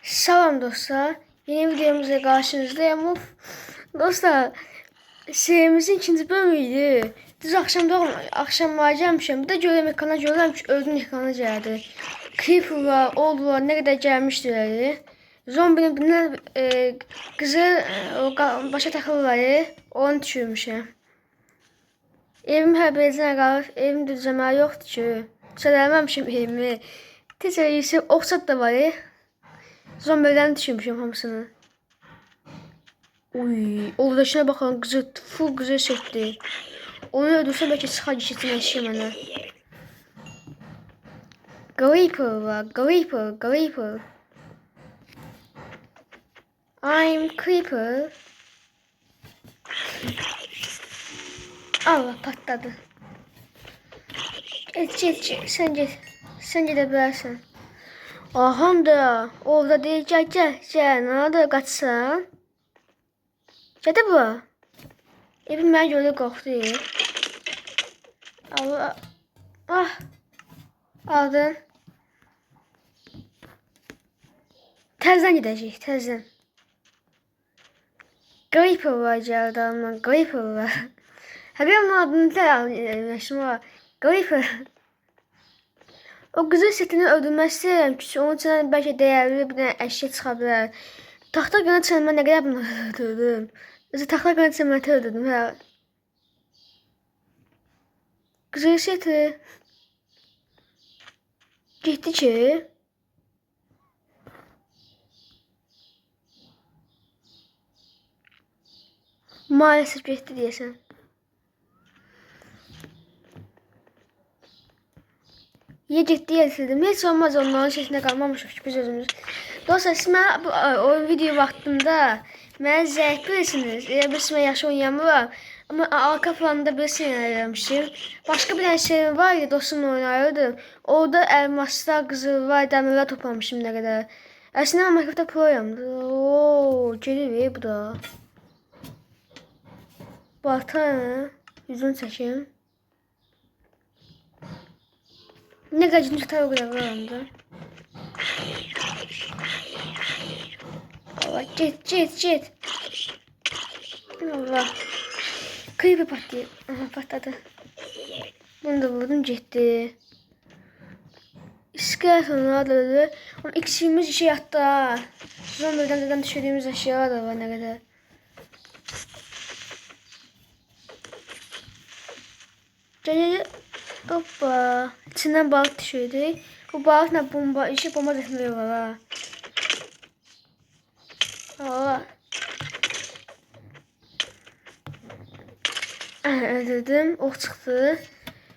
Salam dostlar. Yeni videomuzda karşınızdayım. Dostlar, serimizin ikinci bölümüydü. Düz akşam gelmişim. Bir de görüyorum ekrana görüyorum ki öldüm ekrana geldi. Creeper var, old var, ne kadar gelmiştiler. Zombinin birinden kızı başa takılırlar. Onu düşürmüşüm. Evim her bezine qalıb, evim düzləməyi yoxdur ki. Düzələməmişim evimi. Tezcə yüksək oxsat da var. Zombilerden düşürmüşüm hamısını. Uy, oradakine baxın, qızı, full qızı çəkdi. Onu öldürsə bəlkə çıxar geçsin eşya mənə. Creeper var, Creeper. I'm Creeper. Allah patladı. Get, sen gedə Aham da orada değil, gel, nerede kaçsan? Gədə bu. Evim mən gördü qorxdu. Allah. Ah. Aldın. Təzdən gedəcək, təzdən. Creeper var gəldi amma, Creeper var. Həqiqətən adını təşəkkür var. Creeper. O qızıl setini öldürmək istəyirəm ki, onun üçün bəlkə dəyərli bir dənə əşya çıxa bilər. Taxta qanad çənmə nə qədər bunu öldürdüm. Taxta qanad çənməni öldürdüm, hə. Qızıl seti. Getdi ki. Maalesef getdi deyəsən. Niye ciddi yazıldım? Hiç olmaz onların sesine kalmamışız biz özümüz. Dostlar siz o video vaxtında mənə zəif bilirsiniz. Bilirsinizə yaxşı oynayamıram. Amma arka planda bilirsiniz eləmişim. Başka bir şey var ya, dostumla oynayırdım. Orada elmaslar, qızıllar, dəmirlər toplamışım nə qədər. Əslində mən Minecraftda proyamdı. Ooo, gelir bu da. Balta, yüzünü çəkim. Ne gacını tutar o kadar var onda. Allah, get. Allah. Creeper patlıyor. Aha, patladı. Bunu da vurdum, getdi. İskelet onlardır. Onun ikisimiz işe yattı ha. Zombilerden düşürdüğümüz eşyalar da var ne kadar. Gel. Hoppa. İçinden balık düşürdü. Bu balıkla bomba etmeyi var ha. Allah. Öldürdüm. Oh çıxdı.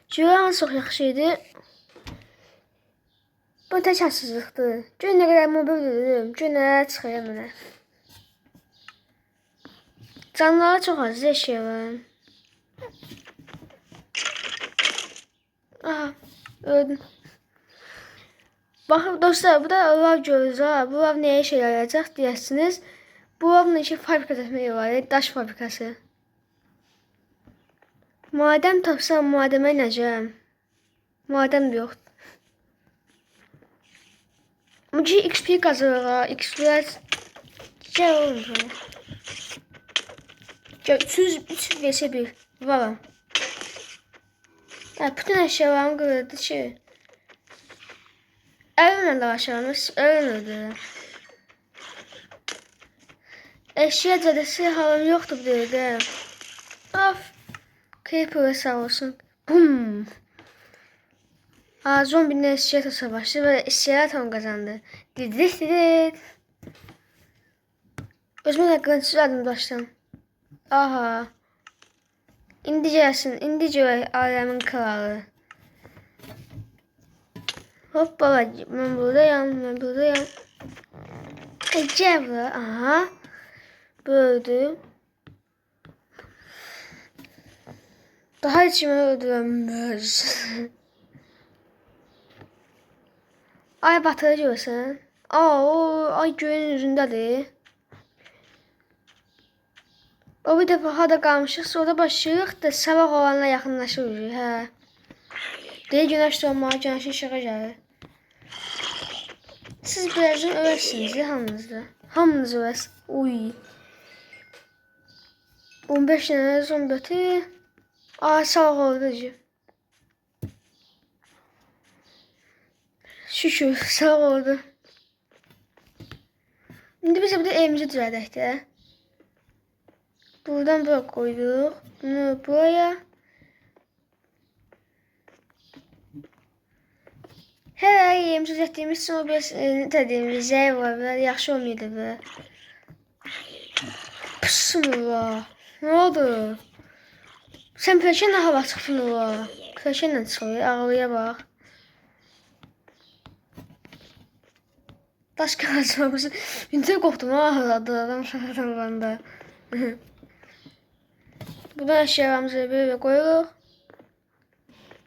Görən çox yaxşı idi. Bu tək hansızlıqdır. Gör nə qədər mobil öldürdüm. Gör nələr çıxıyor mənə. Canlılara çox az yaşayalım. Aha, öldüm. Bakın dostlar, bu da lav görürüz ha. Bu lav neye işe yarayacaq deyirsiniz. Bu lavın işi fabrika etməyi var, daş fabrikası. Madem tapsam mademe inəcəm. Madem de yoxdur. Müci XP qazırıq ha. XP'lər gəl olmuş. Gəl 300 vs 1 varam. Ya bütün eşyalarımı kırıldı ki. Elimle de aşağımız ölmedi. Eşya cadesi halım yoktu bu dedi. Of. Creeper'e sağ olsun. Bum. Zombinin eşya savaştı ve eşyalar tam kazandı. Didit. Özümün hakkında adım baştan. Aha. İndi gelsin. İndi gör alemin kralı. Hoppala, ben buradayım. Gel. Aha. Böyle. Daha içime öldürülmüş. Ay batırı görsən. Ay göyün üzündədir. O bir dəfə hada qalmışıq, sonra başlayırıq da sabah olanla yaxınlaşırıq, hə. Deyə günəş doğmağa, günəşin işığı gəlir. Siz birazdan översiniz ya hamınızda. Hamınız övers. Uy. 15 tane zombati. Aa sağ oldu. Şükür sağ oldu. Şimdi biz burada evimizi düzəldək də. Buradan bura koyduk. Bunu buraya. Hər ay yerimizi düzəltdiyimiz üçün o biraz dediğimiz zəif var və yaxşı olmaydı və. Bismillah. Ne oldu? Sen peşinle hava çıktın ola. Peşinle çıkıyor. Ağlıya bak. Daş kağıtçı. Yüntür koptum ha. Adam şahatan banda. Buradan eşyalarımızı böyle koyuyoruz.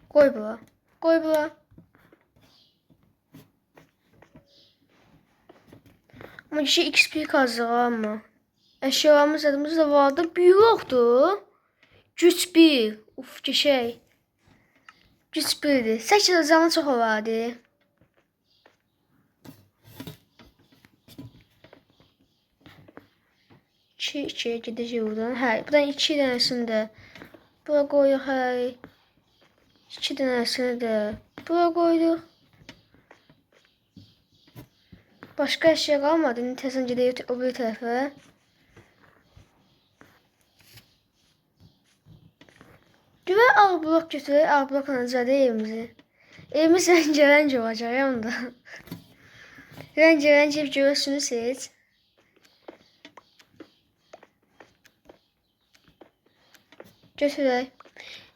Koy bura. Koy bura. Ama kişi XP kazanır ama. Eşyalarımız adımız da vardı. Büyük yoktu. Güç 1. Uf ki şey. Güç 1'dir. 8 zaman çox olardı. İkiye gidəcək buradan. Hə, buradan 2 dənəsini də bura qoyuq. Hə. 2 dənəsini də bura qoyduq. Başqa əşya qalmadı. İndi təzən gedək o bir tərəfə. Güvə ağ blok götürək. Ağ blokla düzəldək evimizi. Evimiz rəngərəng olacaq ya onda. Rəngərəng ev görürsünüz seç. Götürək.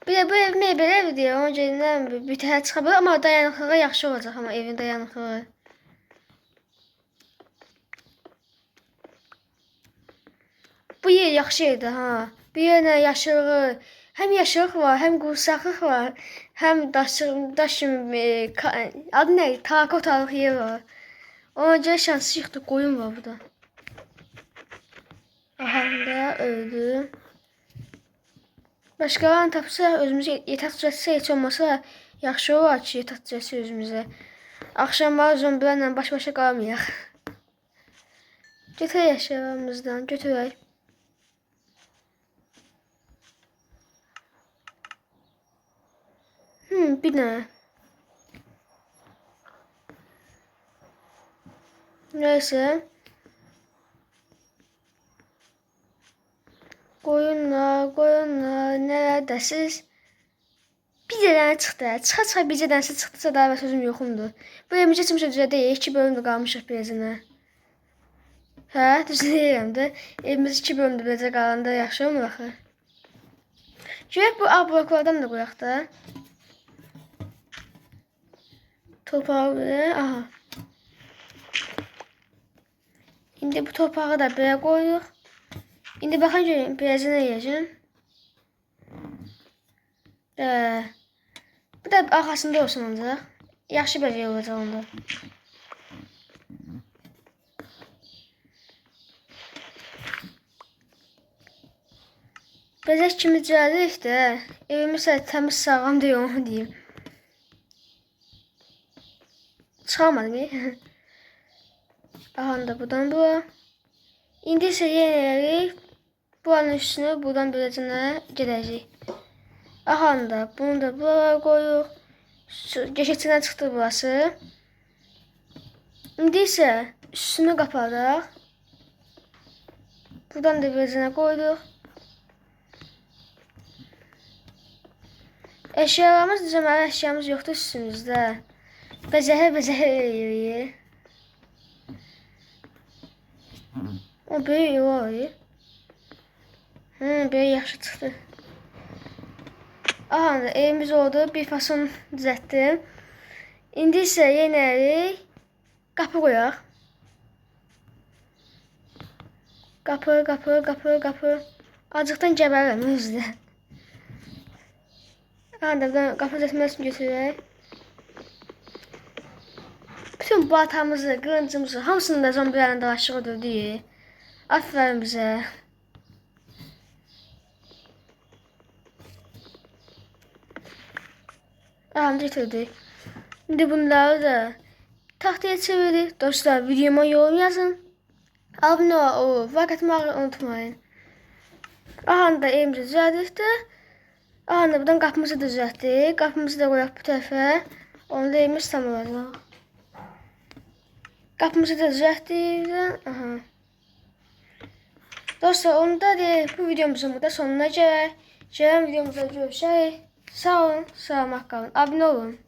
Bir də bu ev mebel evdir. Ona görə bir təhər çıxa bilər. Amma dayanıqlığı yaxşı olacaq. Amma evin dayanıqlığı. Bu yer yaxşı yerdir ha. Bir yerlə yaşılığı. Həm yaşılıq var, həm qursaqlıq var. Həm daş kimi adı nə? Takotalıq yer var. Ona görə şanslı çıxdı. Qoyun var burada. Aha da öldü. Başqalarını tapsa, özümüzə yetək düzəltsə, heç olmasa yaxşı olar ki, yetək düzəltsə özümüzə. Axşamlar zombilərlə baş-başa qalmayaq. Götürək əşyalarımızdan, götürək. Bir dənə. Neyse. Qoyunlar, neredəsiz? Bir dənə çıxdı. Çıxa bir dənəsi çıxdısa daha və sözüm yoxumdur. Bu evimizə kimsə düzədək. 2 bölümdə qalmışıq birazına. Hə, düzələyirəm də. Evimiz 2 bölümdə beləcə qalanda yaxşı olmur axı. Görək bu ağ bloklardan da qoyaq da. Torpağı belə, aha. İndi bu torpağı da belə qoyuruq. İndi baxın görün, birazını yiyəcəm. Bu da arxasında olsun ancaq. Yaxşı bəcək olacaq onda. Bəzək kimi düzəldirik də. Evimiz təmiz sağlam deyil, onu deyim. Çıxamadım. Aha da buradan bura. İndi isə yenə buranın üstünə buradan beləcənə gedəcək. Aha da bunu da buraya qoyuq. Geçəkçidən çıxdı burası. İndi isə üstünü qapadaq. Buradan da beləcənə qoyduq. Əşyalarımız düzəməli əşyamız yoxdur üstümüzdə. Bəzəhə eləyirik. O böyük var. Böyük yaxşı çıxdı. Aha, evimiz oldu. Bir fason düzəltdim. İndi isə yenə qapı qoyaq. Qapı. Acıqdan gəbərirəm özdə. Aha, buradan qapı düzəltməsini götürək. Bütün baltamızı, qılıncımızı, hamısını da zombilərlə dalaşıq öldürdük. Aferin bizə. Aha, götürdük. İndi bunları da tahtaya çevirir. Dostlar videoma yorum yazın. Abone ol, like atmayı unutmayın. Aha da evimizi düzeltdik. Aha da buradan qapımızı düzeltdik. Qapımızı da qoyaq bu tərəfə. Onda evimiz tam olacaq. Qapımızı da düzeltdik. Aha. Dostlar onda bu videomuzun burada sonuna gələk. Gələn videomuzda görüşək. Sağ olun, salamat qalın. Abunə olun.